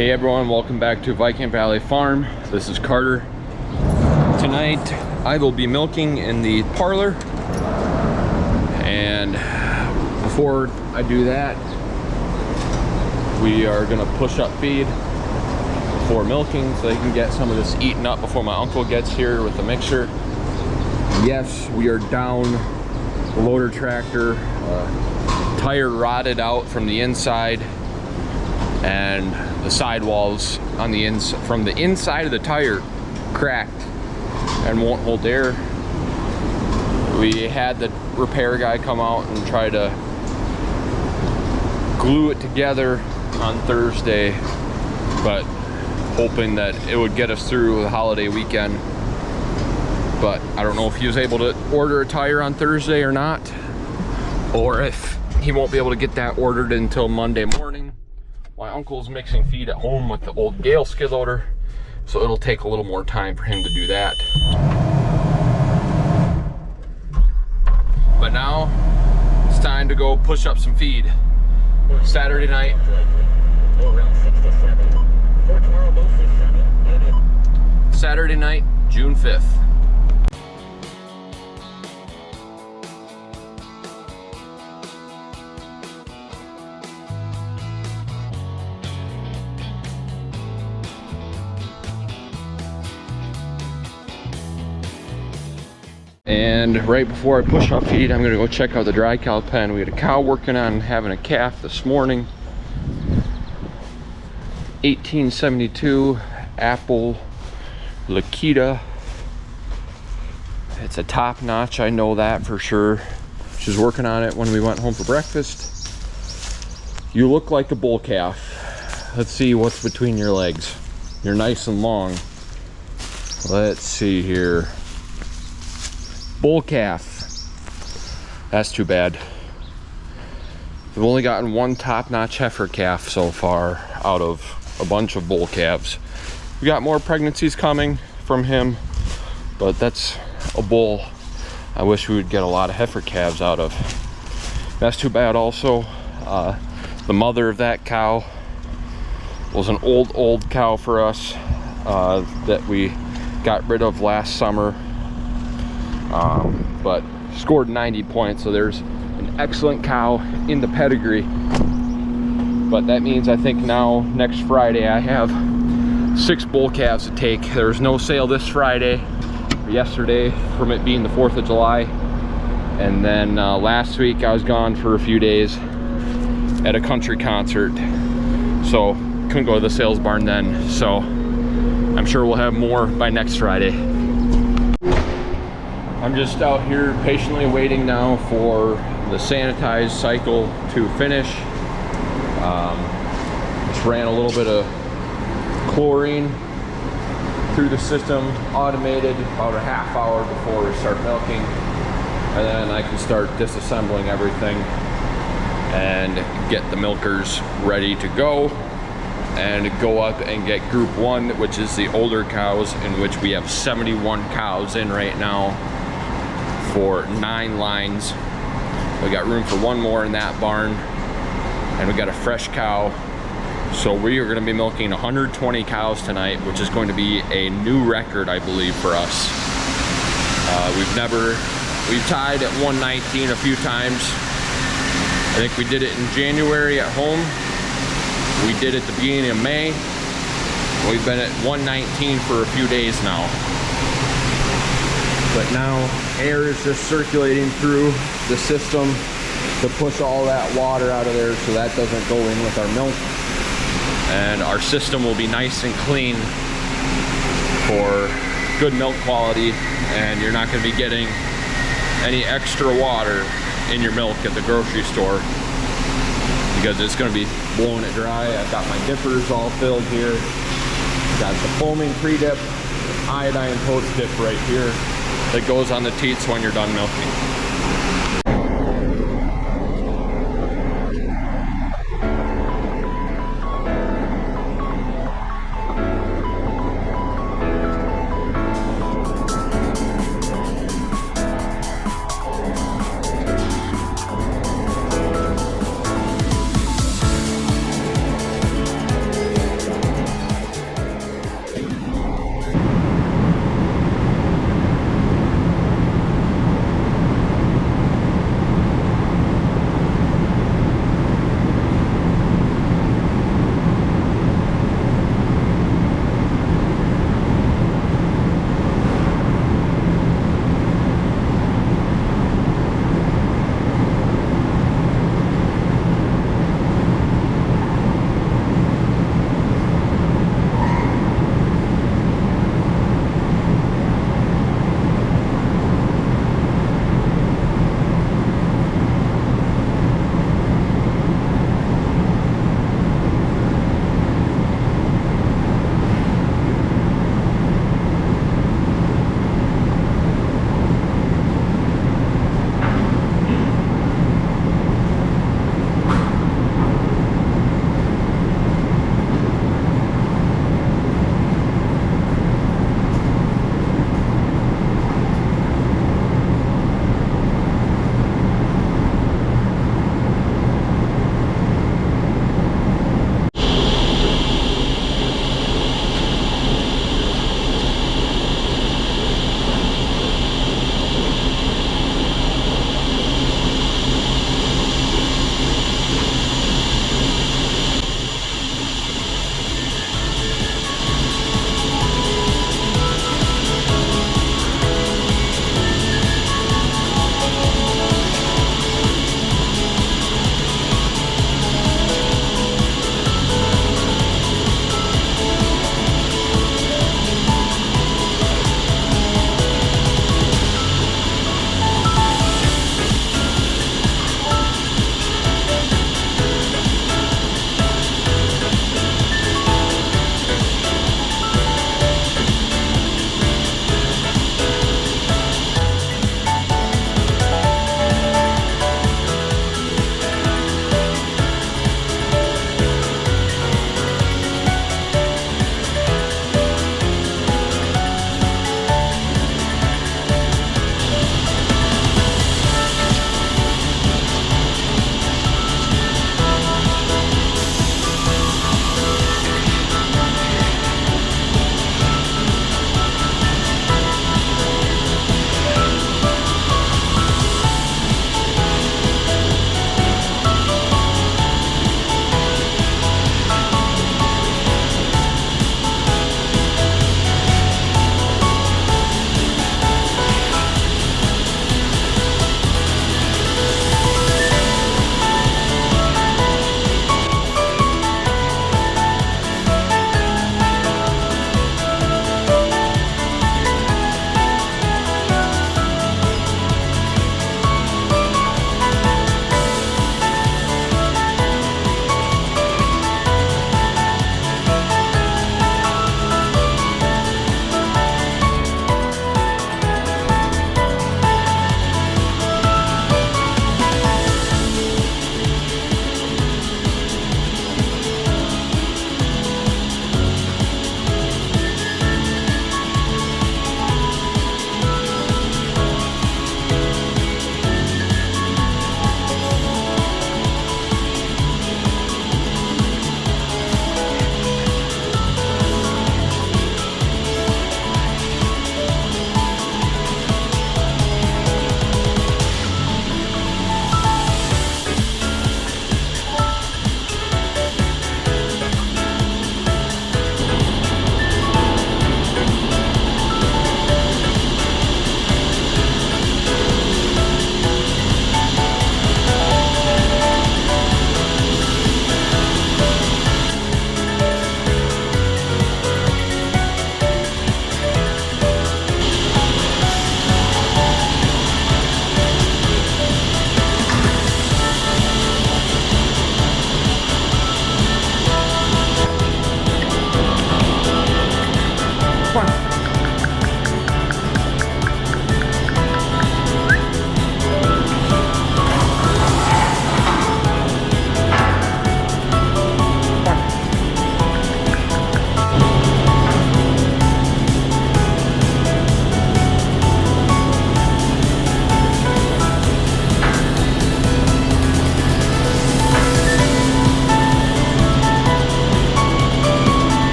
Hey everyone, welcome back to Viking Valley Farm. This is Carter. Tonight I will be milking in the parlor, and before I do that, we are gonna push up feed before milking so they can get some of this eaten up before my uncle gets here with the mixer. Yes, we are down the loader tractor. Tire rotted out from the inside, and the sidewalls on the from the inside of the tire cracked and won't hold air. We had the repair guy come out and try to glue it together on Thursday, but hoping that it would get us through the holiday weekend. But I don't know if he was able to order a tire on Thursday or not, or if he won't be able to get that ordered until Monday morning. My uncle's mixing feed at home with the old Gale skid loader, so it'll take a little more time for him to do that. But now it's time to go push up some feed. Saturday night. Saturday night, June 5th. And right before I push up feed, I'm gonna go check out the dry cow pen. We had a cow working on having a calf this morning. 1872 Apple Lakita. It's a top notch, I know that for sure. She was working on it when we went home for breakfast. You look like a bull calf. Let's see what's between your legs. You're nice and long. Let's see here. Bull calf. That's too bad. We've only gotten one top-notch heifer calf so far out of a bunch of bull calves. We got more pregnancies coming from him, but that's a bull I wish we would get a lot of heifer calves out of. That's too bad also. The mother of that cow was an old cow for us that we got rid of last summer. But scored 90 points, so there's an excellent cow in the pedigree. But that means I think now next Friday I have 6 bull calves to take. There's no sale this Friday or yesterday from it being the 4th of July, and then last week I was gone for a few days at a country concert, so couldn't go to the sales barn then. So I'm sure we'll have more by next Friday. I'm just out here patiently waiting now for the sanitized cycle to finish. Just ran a little bit of chlorine through the system, automated, about a half hour before we start milking. And then I can start disassembling everything and get the milkers ready to go and go up and get group 1, which is the older cows, in which we have 71 cows in right now for 9 lines. We got room for 1 more in that barn, and we got a fresh cow. So we are gonna be milking 120 cows tonight, which is going to be a new record, I believe, for us. We've tied at 119 a few times. I think we did it in January at home. We did it at the beginning of May. We've been at 119 for a few days now. But now air is just circulating through the system to push all that water out of there so that doesn't go in with our milk. And our system will be nice and clean for good milk quality, and you're not going to be getting any extra water in your milk at the grocery store because it's going to be blowing it dry. I've got my dippers all filled here. Got the foaming pre-dip, iodine post-dip right here that goes on the teats when you're done milking.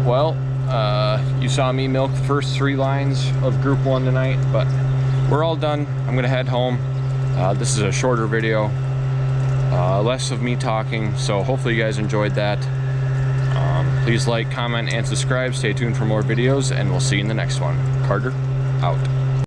Well, you saw me milk the first 3 lines of Group 1 tonight, but we're all done. I'm gonna head home. This is a shorter video, less of me talking, so hopefully you guys enjoyed that. Please like, comment, and subscribe. Stay tuned for more videos, and we'll see you in the next one. Carter, out.